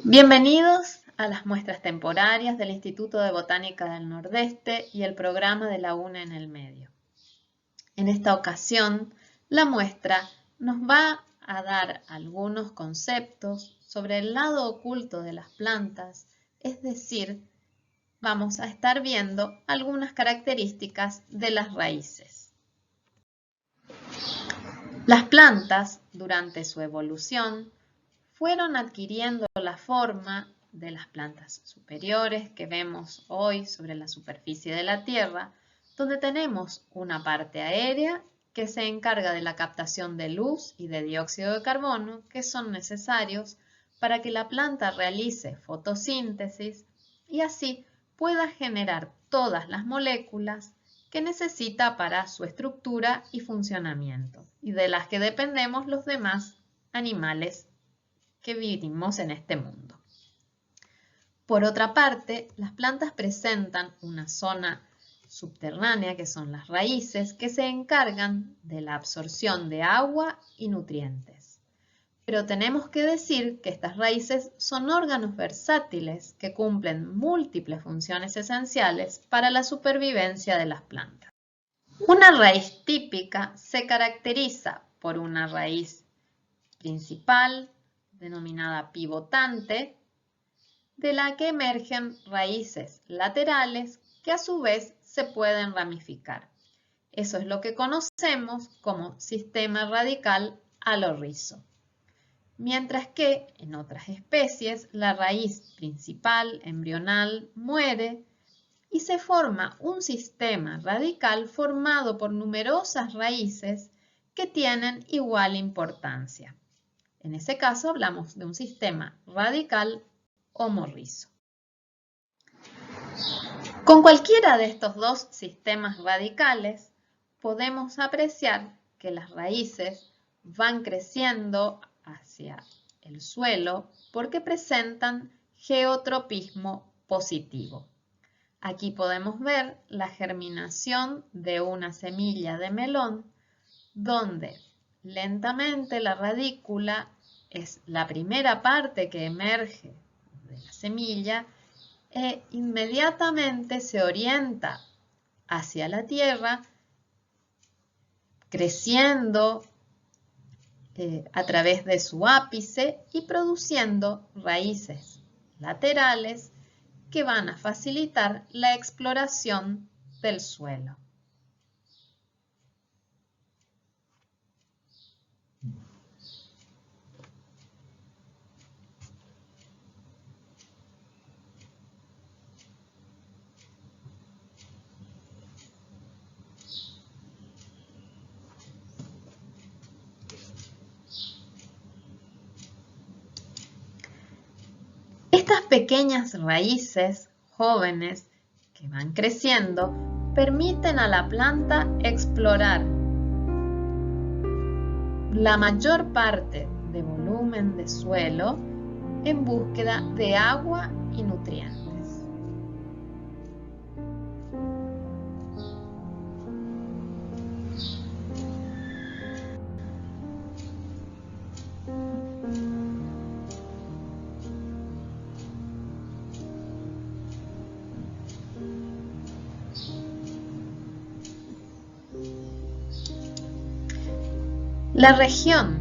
Bienvenidos a las muestras temporarias del Instituto de Botánica del Nordeste y el programa de la UNE en el medio. En esta ocasión, la muestra nos va a dar algunos conceptos sobre el lado oculto de las plantas, es decir, vamos a estar viendo algunas características de las raíces. Las plantas, durante su evolución, fueron adquiriendo la forma de las plantas superiores que vemos hoy sobre la superficie de la Tierra, donde tenemos una parte aérea que se encarga de la captación de luz y de dióxido de carbono que son necesarios para que la planta realice fotosíntesis y así pueda generar todas las moléculas que necesita para su estructura y funcionamiento, y de las que dependemos los demás animales que vivimos en este mundo. Por otra parte, las plantas presentan una zona subterránea, que son las raíces, que se encargan de la absorción de agua y nutrientes. Pero tenemos que decir que estas raíces son órganos versátiles que cumplen múltiples funciones esenciales para la supervivencia de las plantas. Una raíz típica se caracteriza por una raíz principal, denominada pivotante, de la que emergen raíces laterales que a su vez se pueden ramificar. Eso es lo que conocemos como sistema radical alorrizo. Mientras que en otras especies la raíz principal embrional muere y se forma un sistema radical formado por numerosas raíces que tienen igual importancia. En ese caso hablamos de un sistema radical homorrizo. Con cualquiera de estos dos sistemas radicales podemos apreciar que las raíces van creciendo hacia el suelo porque presentan geotropismo positivo. Aquí podemos ver la germinación de una semilla de melón donde lentamente la radícula es la primera parte que emerge de la semilla e inmediatamente se orienta hacia la tierra, creciendo a través de su ápice y produciendo raíces laterales que van a facilitar la exploración del suelo. Estas pequeñas raíces jóvenes que van creciendo permiten a la planta explorar la mayor parte de volumen de suelo en búsqueda de agua y nutrientes. La región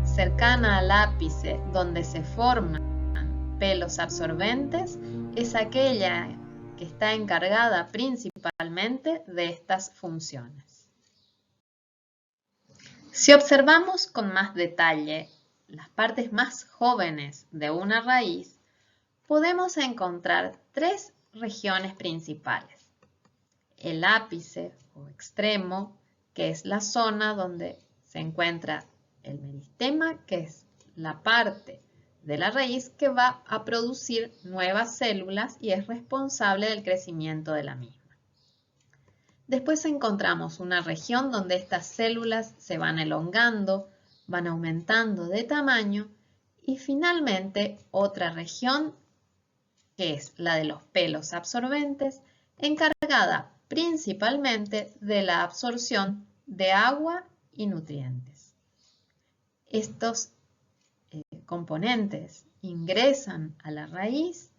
cercana al ápice donde se forman pelos absorbentes es aquella que está encargada principalmente de estas funciones. Si observamos con más detalle las partes más jóvenes de una raíz, podemos encontrar tres regiones principales. El ápice o extremo, que es la zona donde se encuentra el meristema, que es la parte de la raíz que va a producir nuevas células y es responsable del crecimiento de la misma. Después encontramos una región donde estas células se van elongando, van aumentando de tamaño y finalmente otra región que es la de los pelos absorbentes, encargada principalmente de la absorción de agua y nutrientes. Estos componentes ingresan a la raíz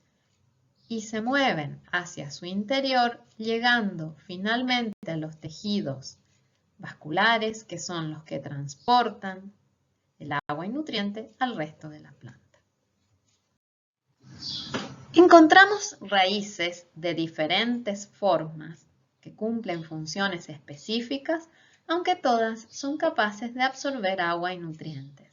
y se mueven hacia su interior, llegando finalmente a los tejidos vasculares, que son los que transportan el agua y nutriente al resto de la planta. Encontramos raíces de diferentes formas que cumplen funciones específicas, aunque todas son capaces de absorber agua y nutrientes.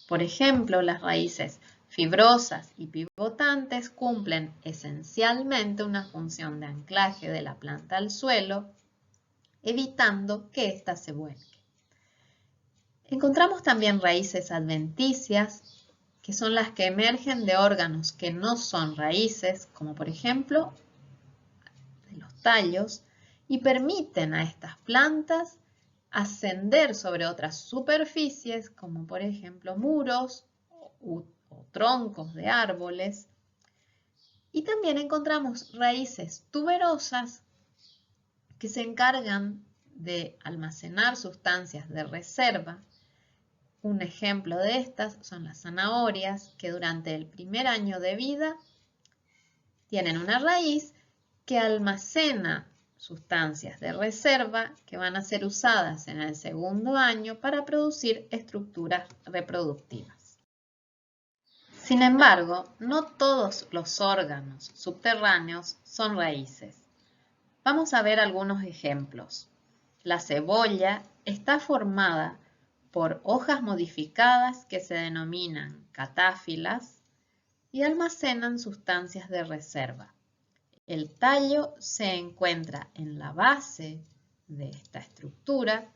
Por ejemplo, las raíces fibrosas y pivotantes cumplen esencialmente una función de anclaje de la planta al suelo, evitando que ésta se vuelque. Encontramos también raíces adventicias, que son las que emergen de órganos que no son raíces, como por ejemplo de los tallos, y permiten a estas plantas ascender sobre otras superficies, como por ejemplo muros o troncos de árboles. Y también encontramos raíces tuberosas que se encargan de almacenar sustancias de reserva. Un ejemplo de estas son las zanahorias, que durante el primer año de vida tienen una raíz que almacena sustancias de reserva que van a ser usadas en el segundo año para producir estructuras reproductivas. Sin embargo, no todos los órganos subterráneos son raíces. Vamos a ver algunos ejemplos. La cebolla está formada por hojas modificadas que se denominan catáfilas y almacenan sustancias de reserva. El tallo se encuentra en la base de esta estructura,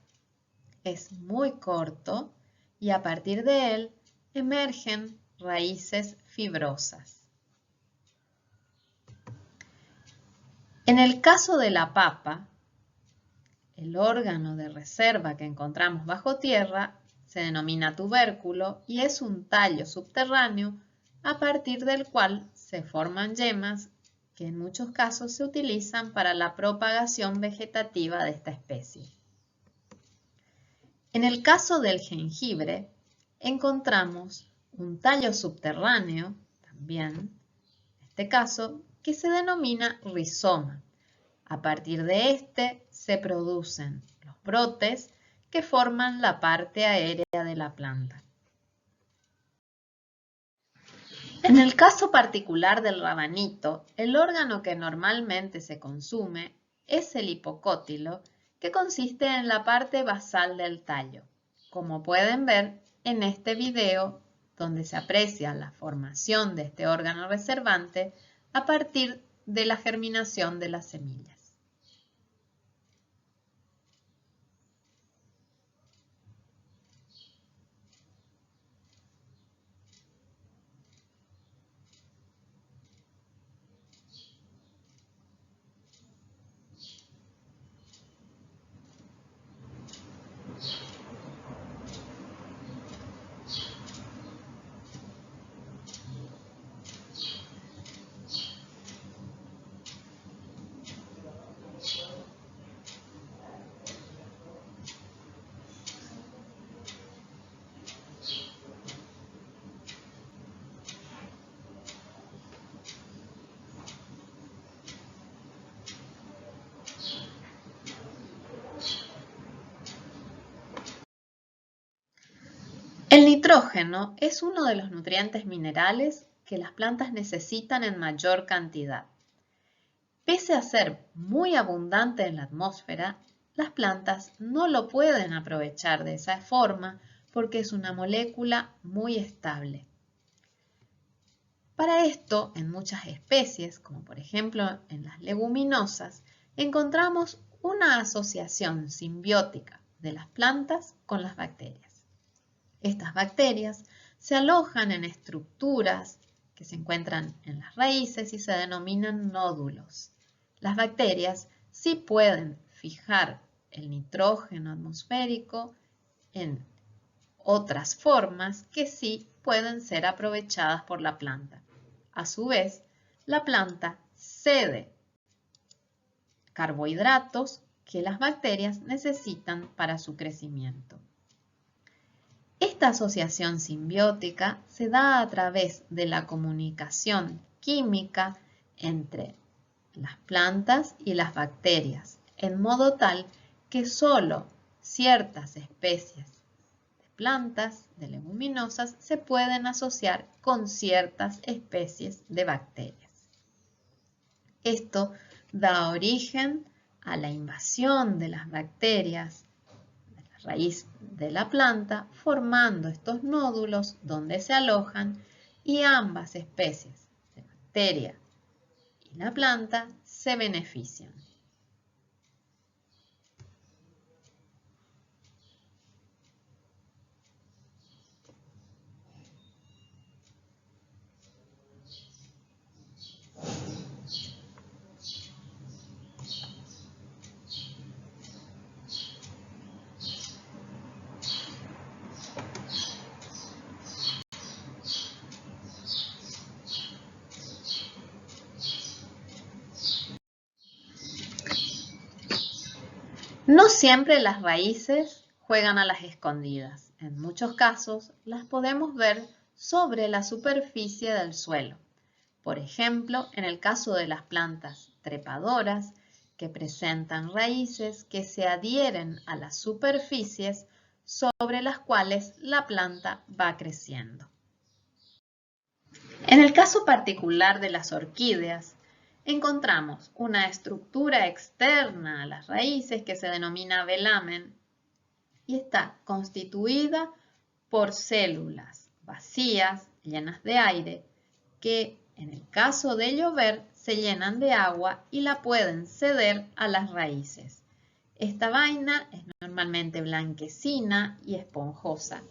es muy corto y a partir de él emergen raíces fibrosas. En el caso de la papa, el órgano de reserva que encontramos bajo tierra se denomina tubérculo y es un tallo subterráneo a partir del cual se forman yemas que en muchos casos se utilizan para la propagación vegetativa de esta especie. En el caso del jengibre, encontramos un tallo subterráneo, también, en este caso, que se denomina rizoma. A partir de este se producen los brotes que forman la parte aérea de la planta. En el caso particular del rabanito, el órgano que normalmente se consume es el hipocótilo, que consiste en la parte basal del tallo, como pueden ver en este video donde se aprecia la formación de este órgano reservante a partir de la germinación de las semillas. El nitrógeno es uno de los nutrientes minerales que las plantas necesitan en mayor cantidad. Pese a ser muy abundante en la atmósfera, las plantas no lo pueden aprovechar de esa forma porque es una molécula muy estable. Para esto, en muchas especies, como por ejemplo en las leguminosas, encontramos una asociación simbiótica de las plantas con las bacterias. Estas bacterias se alojan en estructuras que se encuentran en las raíces y se denominan nódulos. Las bacterias sí pueden fijar el nitrógeno atmosférico en otras formas que sí pueden ser aprovechadas por la planta. A su vez, la planta cede carbohidratos que las bacterias necesitan para su crecimiento. Esta asociación simbiótica se da a través de la comunicación química entre las plantas y las bacterias, en modo tal que solo ciertas especies de plantas, de leguminosas, se pueden asociar con ciertas especies de bacterias. Esto da origen a la invasión de las bacterias de la raíz de la planta, formando estos nódulos donde se alojan y ambas especies de bacteria y la planta se benefician. No siempre las raíces juegan a las escondidas. En muchos casos las podemos ver sobre la superficie del suelo. Por ejemplo, en el caso de las plantas trepadoras que presentan raíces que se adhieren a las superficies sobre las cuales la planta va creciendo. En el caso particular de las orquídeas, encontramos una estructura externa a las raíces que se denomina velamen y está constituida por células vacías, llenas de aire, que en el caso de llover se llenan de agua y la pueden ceder a las raíces. Esta vaina es normalmente blanquecina y esponjosa.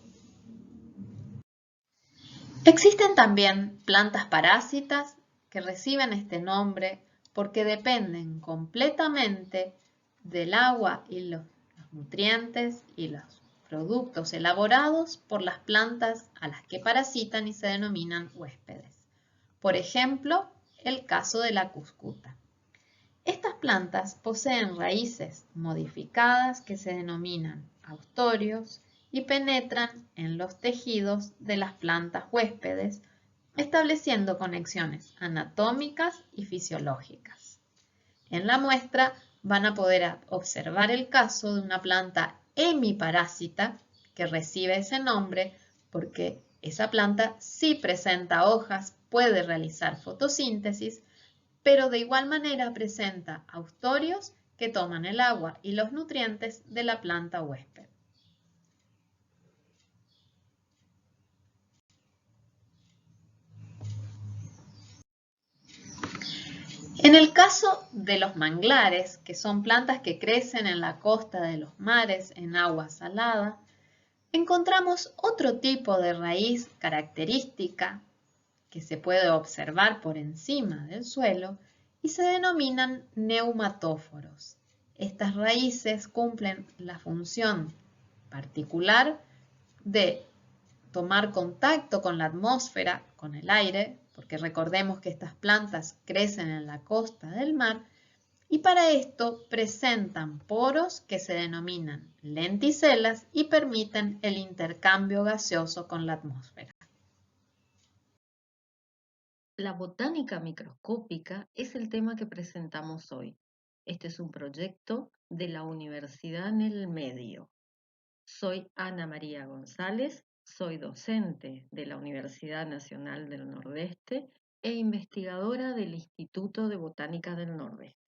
Existen también plantas parásitas que reciben este nombre porque dependen completamente del agua y los nutrientes y los productos elaborados por las plantas a las que parasitan y se denominan huéspedes. Por ejemplo, el caso de la cuscuta. Estas plantas poseen raíces modificadas que se denominan austorios y penetran en los tejidos de las plantas huéspedes, estableciendo conexiones anatómicas y fisiológicas. En la muestra van a poder observar el caso de una planta hemiparásita que recibe ese nombre porque esa planta sí presenta hojas, puede realizar fotosíntesis, pero de igual manera presenta austorios que toman el agua y los nutrientes de la planta huésped. En el caso de los manglares, que son plantas que crecen en la costa de los mares en agua salada, encontramos otro tipo de raíz característica que se puede observar por encima del suelo y se denominan neumatóforos. Estas raíces cumplen la función particular de tomar contacto con la atmósfera, con el aire, porque recordemos que estas plantas crecen en la costa del mar, y para esto presentan poros que se denominan lenticelas y permiten el intercambio gaseoso con la atmósfera. La botánica microscópica es el tema que presentamos hoy. Este es un proyecto de la Universidad en el Medio. Soy Ana María González, soy docente de la Universidad Nacional del Nordeste e investigadora del Instituto de Botánica del Nordeste.